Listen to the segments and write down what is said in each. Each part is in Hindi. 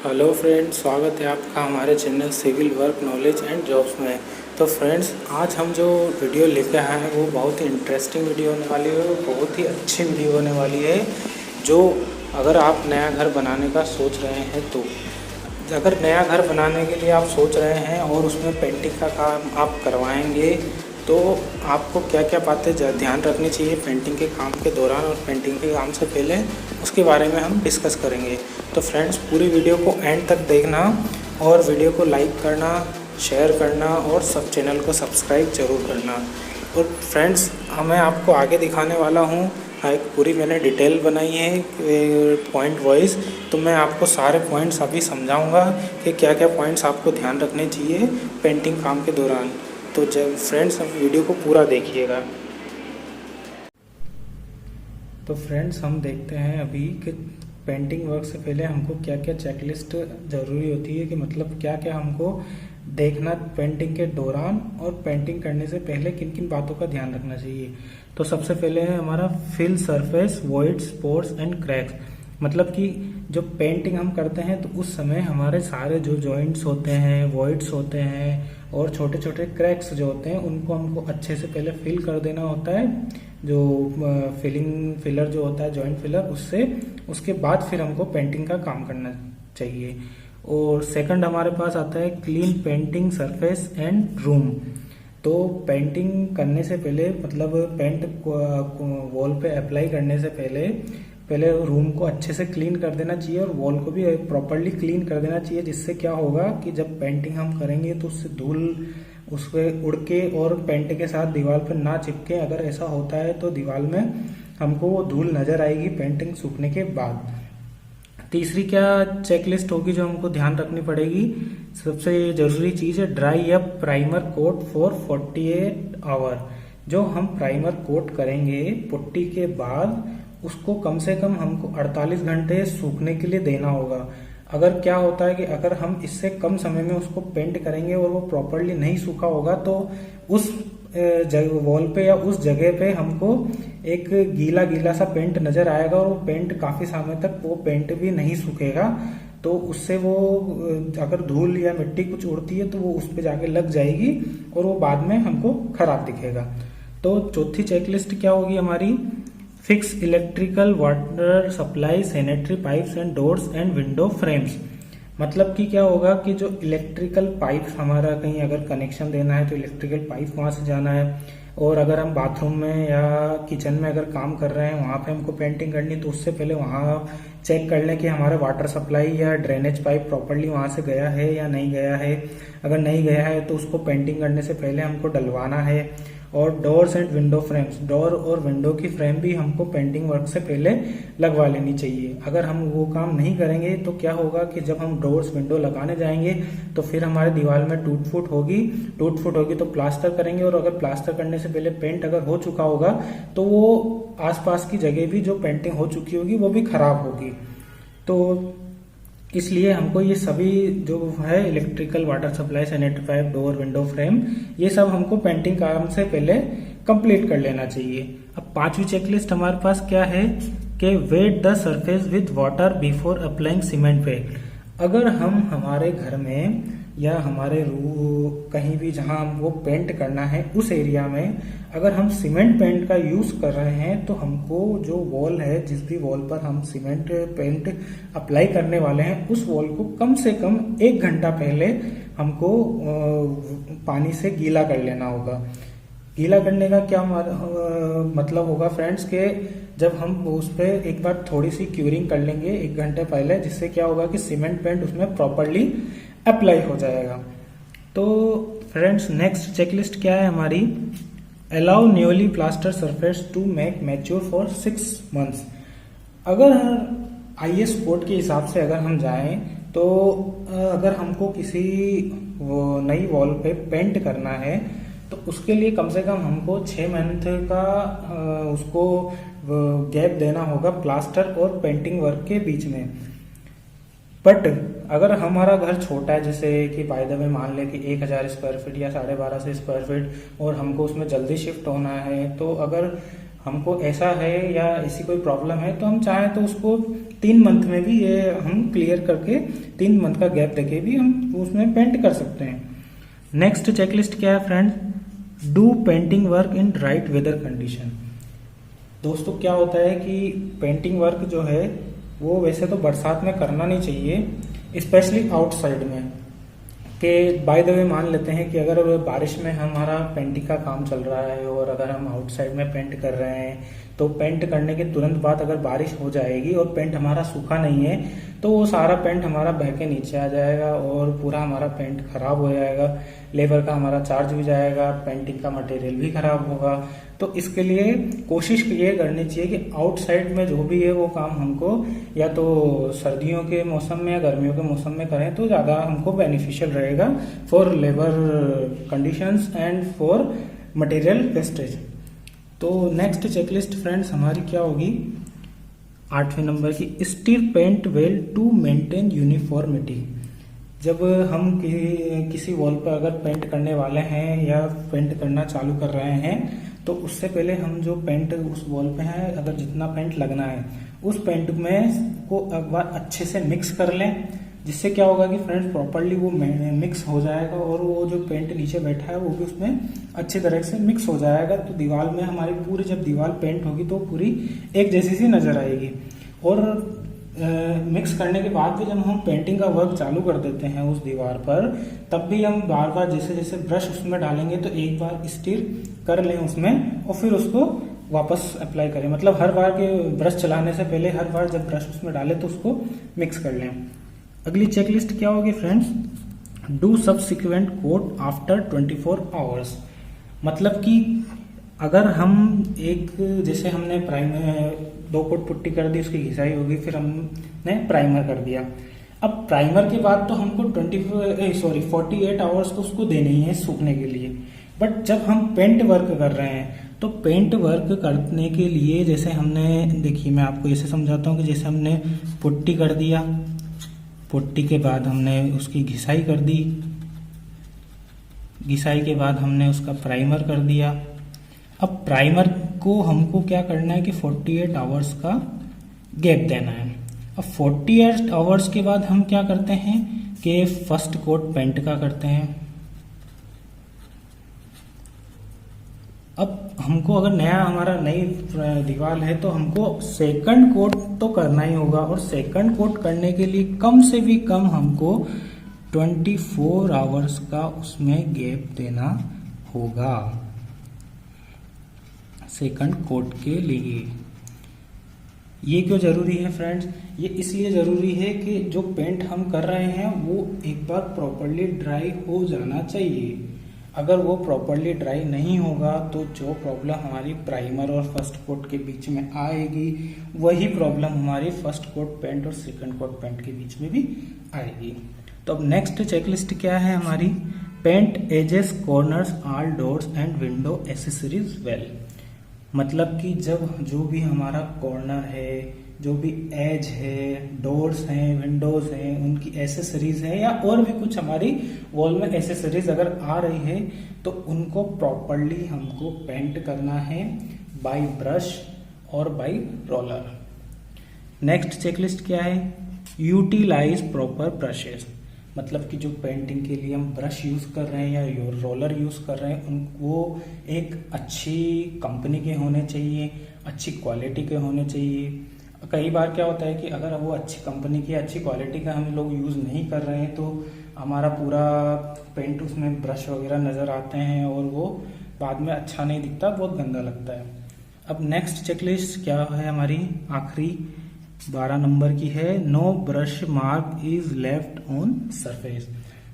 हेलो फ्रेंड्स, स्वागत है आपका हमारे channel civil work knowledge and jobs में। तो फ्रेंड्स, आज हम जो वीडियो लेके आए हैं वो बहुत ही इंटरेस्टिंग वीडियो होने वाली है, बहुत ही अच्छी वीडियो होने वाली है। जो अगर आप नया घर बनाने का सोच रहे हैं तो अगर नया घर बनाने के लिए आप सोच रहे हैं और उसमें पेंटिंग का काम आप करवाएंगे तो आपको क्या क्या बातें ध्यान रखनी चाहिए पेंटिंग के काम के दौरान और पेंटिंग के काम से पहले, उसके बारे में हम डिस्कस करेंगे। तो फ्रेंड्स, पूरी वीडियो को एंड तक देखना और वीडियो को लाइक करना, शेयर करना और सब चैनल को सब्सक्राइब जरूर करना। और फ्रेंड्स, मैं आपको आगे दिखाने वाला हूँ, एक पूरी मैंने डिटेल बनाई है पॉइंट वाइज। तो मैं आपको सारे पॉइंट्स अभी समझाऊंगा कि क्या क्या पॉइंट्स आपको ध्यान रखने चाहिए पेंटिंग काम के दौरान। तो जब फ्रेंड्स, अब वीडियो को पूरा देखिएगा। तो फ्रेंड्स, हम देखते हैं अभी कि पेंटिंग वर्क से पहले हमको क्या क्या चेकलिस्ट ज़रूरी होती है, कि मतलब क्या क्या हमको देखना पेंटिंग के दौरान और पेंटिंग करने से पहले किन किन बातों का ध्यान रखना चाहिए। तो सबसे पहले है हमारा fill surface, voids, pores and cracks. मतलब कि जो पेंटिंग हम करते हैं तो उस समय हमारे सारे जो जॉइंट्स होते हैं, वॉइड्स होते हैं और छोटे छोटे क्रैक्स जो होते हैं उनको हमको अच्छे से पहले फिल कर देना होता है, जो फिलर जो होता है, जॉइंट फिलर, उससे उसके बाद फिर हमको पेंटिंग का काम करना चाहिए। और सेकंड हमारे पास आता है clean painting surface and room. तो पेंटिंग करने से पहले, मतलब पेंट वॉल पे अप्लाई करने से पहले रूम को अच्छे से क्लीन कर देना चाहिए और वॉल को भी प्रॉपरली क्लीन कर देना चाहिए। जिससे क्या होगा कि जब पेंटिंग हम करेंगे तो उससे धूल उस पर उड़ के और पेंट के साथ दीवार पर ना चिपके। अगर ऐसा होता है तो दीवार में हमको वो धूल नजर आएगी पेंटिंग सूखने के बाद। तीसरी क्या चेकलिस्ट होगी जो हमको ध्यान रखनी पड़ेगी, सबसे जरूरी चीज है dry up primer coat for 48 hour. जो हम प्राइमर कोट करेंगे पुट्टी के बाद, उसको कम से कम हमको 48 घंटे सूखने के लिए देना होगा। अगर क्या होता है कि अगर हम इससे कम समय में उसको पेंट करेंगे और वो प्रॉपरली नहीं सूखा होगा तो उस वॉल पे या उस जगह पे हमको एक गीला गीला सा पेंट नजर आएगा और वो पेंट काफी समय तक वो पेंट भी नहीं सूखेगा। तो उससे वो अगर धूल या मिट्टी कुछ उड़ती है तो वो उस पे जाके लग जाएगी और वो बाद में हमको खराब दिखेगा। तो चौथी चेकलिस्ट क्या होगी हमारी, fix electrical water supply, sanitary pipes and doors and window frames. मतलब कि क्या होगा कि जो इलेक्ट्रिकल पाइप हमारा कहीं अगर कनेक्शन देना है तो इलेक्ट्रिकल पाइप वहां से जाना है। और अगर हम बाथरूम में या किचन में अगर काम कर रहे हैं वहां पे हमको पेंटिंग करनी, तो उससे पहले वहां चेक कर लें कि हमारा वाटर सप्लाई या ड्रेनेज पाइप प्रॉपरली वहां से गया है या नहीं गया है। अगर नहीं गया है तो उसको पेंटिंग करने से पहले हमको डलवाना है। और doors and window frames, door और विंडो की फ्रेम भी हमको पेंटिंग वर्क से पहले लगवा लेनी चाहिए। अगर हम वो काम नहीं करेंगे तो क्या होगा कि जब हम डोर्स विंडो लगाने जाएंगे तो फिर हमारे दीवार में टूट फूट होगी तो प्लास्टर करेंगे, और अगर प्लास्टर करने से पहले पेंट अगर हो चुका होगा तो वो आसपास की जगह भी जो पेंटिंग हो चुकी होगी वो भी खराब होगी। तो इसलिए हमको ये सभी जो है electrical, water supply, sanitary pipe, door, window frame, ये सब हमको पेंटिंग काम से पहले कंप्लीट कर लेना चाहिए। अब पांचवी चेकलिस्ट हमारे पास क्या है कि wet the surface with water before applying cement paint. अगर हम हमारे घर में या हमारे कहीं भी जहां वो पेंट करना है उस एरिया में अगर हम सीमेंट पेंट का यूज कर रहे हैं तो हमको जो वॉल है, जिस भी वॉल पर हम सीमेंट पेंट अप्लाई करने वाले हैं, उस वॉल को कम से कम 1 घंटा पहले हमको पानी से गीला कर लेना होगा। गीला करने का क्या मतलब होगा फ्रेंड्स, के जब हम उस पर एक बार थोड़ी सी क्यूरिंग कर लेंगे 1 घंटे पहले, जिससे क्या होगा कि सीमेंट पेंट उसमें प्रॉपरली अप्लाई हो जाएगा। तो फ्रेंड्स, नेक्स्ट चेकलिस्ट क्या है हमारी, allow newly plaster surface to make mature for 6 months. अगर IS कोड के हिसाब से अगर हम जाएं तो अगर हमको किसी नई वॉल पे पेंट करना है तो उसके लिए कम से कम हमको 6 मंथ का उसको गैप देना होगा प्लास्टर और पेंटिंग वर्क के बीच में। बट अगर हमारा घर छोटा है, जैसे कि बाय द वे मान ले कि 1000 स्क्वायर फीट या 1250 स्क्वायर फीट और हमको उसमें जल्दी शिफ्ट होना है, तो अगर हमको ऐसा है या ऐसी कोई प्रॉब्लम है तो हम चाहें तो उसको 3 मंथ में भी ये हम क्लियर करके 3 मंथ का गैप देके भी हम उसमें पेंट कर सकते हैं। नेक्स्ट चेकलिस्ट क्या है friends, do painting work in right weather condition. दोस्तों क्या होता है कि पेंटिंग वर्क जो है वो वैसे तो बरसात में करना नहीं चाहिए, स्पेशली आउटसाइड में। कि बाय द वे मान लेते हैं कि अगर बारिश में हमारा पेंटिंग का काम चल रहा है और अगर हम आउटसाइड में पेंट कर रहे हैं तो पेंट करने के तुरंत बाद अगर बारिश हो जाएगी और पेंट हमारा सूखा नहीं है तो वो सारा पेंट हमारा बह के नीचे आ जाएगा और पूरा हमारा पेंट खराब हो जाएगा, लेबर का हमारा चार्ज भी जाएगा, पेंटिंग का मटेरियल भी खराब होगा। तो इसके लिए कोशिश ये करनी चाहिए कि आउटसाइड में जो भी है वो काम हमको या तो सर्दियों के मौसम में या गर्मियों के मौसम में करें तो ज़्यादा हमको बेनिफिशियल रहेगा for labour conditions and for material wastage. तो नेक्स्ट चेकलिस्ट फ्रेंड्स हमारी क्या होगी, 8वें नंबर की, stir paint well to maintain uniformity. जब हम किसी वॉल पर अगर पेंट करने वाले हैं या पेंट करना चालू कर रहे हैं तो उससे पहले हम जो पेंट उस वॉल पे है अगर जितना पेंट लगना है उस पेंट में को एक बार अच्छे से मिक्स कर लें, जिससे क्या होगा कि फ्रेंड्स प्रॉपरली वो मिक्स हो जाएगा और वो जो पेंट नीचे बैठा है वो भी उसमें अच्छी तरह से मिक्स हो जाएगा। तो दीवार में हमारी पूरी जब दीवार पेंट होगी तो पूरी एक जैसी सी नजर आएगी। और मिक्स करने के बाद भी जब हम पेंटिंग का वर्क चालू कर देते हैं उस दीवार पर तब भी हम बार बार जैसे जैसे ब्रश उसमें डालेंगे तो एक बार स्टिर कर लें उसमें और फिर उसको वापस अप्लाई करें। मतलब हर बार के ब्रश चलाने से पहले हर बार जब ब्रश उसमें डाले तो उसको मिक्स कर लें। अगली चेकलिस्ट क्या होगी friends, do subsequent coat after 24 hours. मतलब कि अगर हम एक जैसे हमने प्राइमर 2 कोट पुट्टी कर दी, उसकी घिसाई होगी, फिर हमने प्राइमर कर दिया। अब प्राइमर के बाद तो हमको 48 आवर्स तो उसको देने ही है सूखने के लिए। बट जब हम पेंट वर्क कर रहे हैं तो पेंट वर्क करने के लिए जैसे हमने, देखिए मैं आपको ऐसे समझाता हूँ कि जैसे हमने पुट्टी कर दिया, पुट्टी के बाद हमने उसकी घिसाई कर दी, घिसाई के बाद हमने उसका प्राइमर कर दिया। अब प्राइमर को हमको क्या करना है कि 48 आवर्स का गैप देना है। अब 48 आवर्स के बाद हम क्या करते हैं कि फर्स्ट कोट पेंट का करते हैं। अब हमको अगर नया हमारा नई दीवार है तो हमको सेकंड कोट तो करना ही होगा और सेकंड कोट करने के लिए कम से भी कम हमको 24 आवर्स का उसमें गैप देना होगा सेकंड कोट के लिए। ये क्यों जरूरी है फ्रेंड्स, ये इसलिए जरूरी है कि जो पेंट हम कर रहे हैं वो एक बार प्रॉपरली ड्राई हो जाना चाहिए। अगर वो प्रॉपरली ड्राई नहीं होगा तो जो प्रॉब्लम हमारी प्राइमर और फर्स्ट कोट के बीच में आएगी वही प्रॉब्लम हमारी फर्स्ट कोट पेंट और सेकंड कोट पेंट के बीच में भी आएगी। तो अब नेक्स्ट चेकलिस्ट क्या है हमारी, paint edges corners all doors and window accessories well. मतलब कि जब जो भी हमारा कॉर्नर है, जो भी एज है, डोर्स हैं, विंडोज हैं, उनकी एसेसरीज है या और भी कुछ हमारी वॉल में एसेसरीज अगर आ रही है तो उनको प्रॉपरली हमको पेंट करना है बाय ब्रश और बाय रोलर। नेक्स्ट चेकलिस्ट क्या है, यूटिलाइज प्रॉपर ब्रशेस। मतलब कि जो पेंटिंग के लिए हम ब्रश यूज कर रहे हैं या रोलर यूज कर रहे हैं उनको एक अच्छी कंपनी के होने चाहिए, अच्छी क्वालिटी के होने चाहिए। कई बार क्या होता है कि अगर वो अच्छी कंपनी की अच्छी क्वालिटी का हम लोग यूज़ नहीं कर रहे हैं तो हमारा पूरा पेंट उसमें ब्रश वगैरह नज़र आते हैं और वो बाद में अच्छा नहीं दिखता, बहुत गंदा लगता है। अब नेक्स्ट चेकलिस्ट क्या है हमारी, आखिरी 12 नंबर की है, no brush mark is left on surface.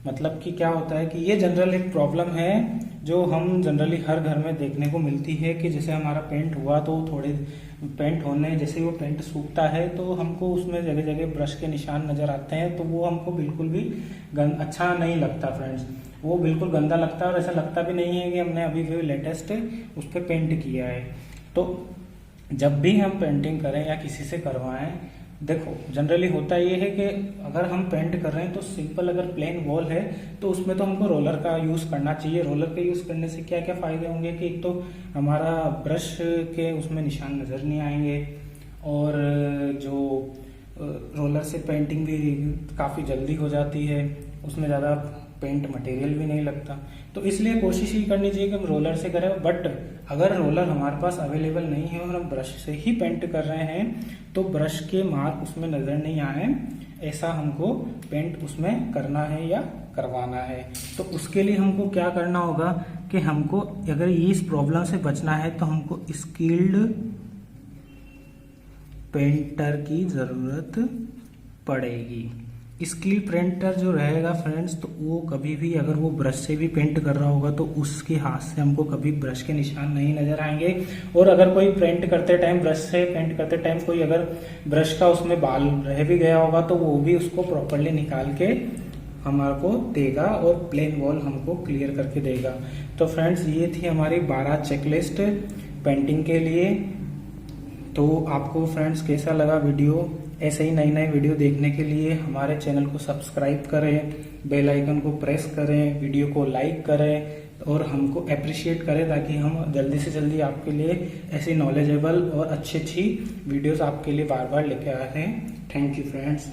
मतलब कि क्या होता है कि ये जनरल एक प्रॉब्लम है जो हम जनरली हर घर में देखने को मिलती है कि जैसे हमारा पेंट हुआ तो थोड़े पेंट होने जैसे वो पेंट सूखता है तो हमको उसमें जगह जगह ब्रश के निशान नजर आते हैं, तो वो हमको बिल्कुल भी अच्छा नहीं लगता फ्रेंड्स, वो बिल्कुल गंदा लगता है और ऐसा लगता भी नहीं है कि हमने अभी भी लेटेस्ट उस पर पेंट किया है। तो जब भी हम पेंटिंग करें या किसी से करवाएं, देखो जनरली होता ये है कि अगर हम पेंट कर रहे हैं तो सिंपल अगर प्लेन वॉल है तो उसमें तो हमको रोलर का यूज़ करना चाहिए। रोलर के यूज़ करने से क्या क्या फ़ायदे होंगे कि एक तो हमारा ब्रश के उसमें निशान नज़र नहीं आएंगे और जो रोलर से पेंटिंग भी काफ़ी जल्दी हो जाती है, उसमें ज़्यादा पेंट मटेरियल भी नहीं लगता। तो इसलिए कोशिश ही करनी चाहिए कि हम रोलर से करें। बट अगर रोलर हमारे पास अवेलेबल नहीं है और हम ब्रश से ही पेंट कर रहे हैं तो ब्रश के मार्क उसमें नज़र नहीं आए, ऐसा हमको पेंट उसमें करना है या करवाना है। तो उसके लिए हमको क्या करना होगा कि हमको अगर इस प्रॉब्लम से बचना है तो हमको स्किल्ड पेंटर की ज़रूरत पड़ेगी। स्किल पेंटर जो रहेगा फ्रेंड्स, तो वो कभी भी अगर वो ब्रश से भी पेंट कर रहा होगा तो उसके हाथ से हमको कभी ब्रश के निशान नहीं नजर आएंगे। और अगर कोई पेंट करते टाइम, ब्रश से पेंट करते टाइम कोई अगर ब्रश का उसमें बाल रह भी गया होगा तो वो भी उसको प्रॉपरली निकाल के हमारे को देगा और प्लेन वॉल हमको क्लियर करके देगा। तो फ्रेंड्स ये थी हमारी 12 चेकलिस्ट पेंटिंग के लिए। तो आपको फ्रेंड्स कैसा लगा वीडियो? ऐसे ही नई नई वीडियो देखने के लिए हमारे चैनल को सब्सक्राइब करें, बेल आइकन को प्रेस करें, वीडियो को लाइक करें और हमको अप्रिशिएट करें ताकि हम जल्दी से जल्दी आपके लिए ऐसी नॉलेजेबल और अच्छी अच्छी वीडियोस आपके लिए बार बार लेके आ रहे हैं। Thank you friends.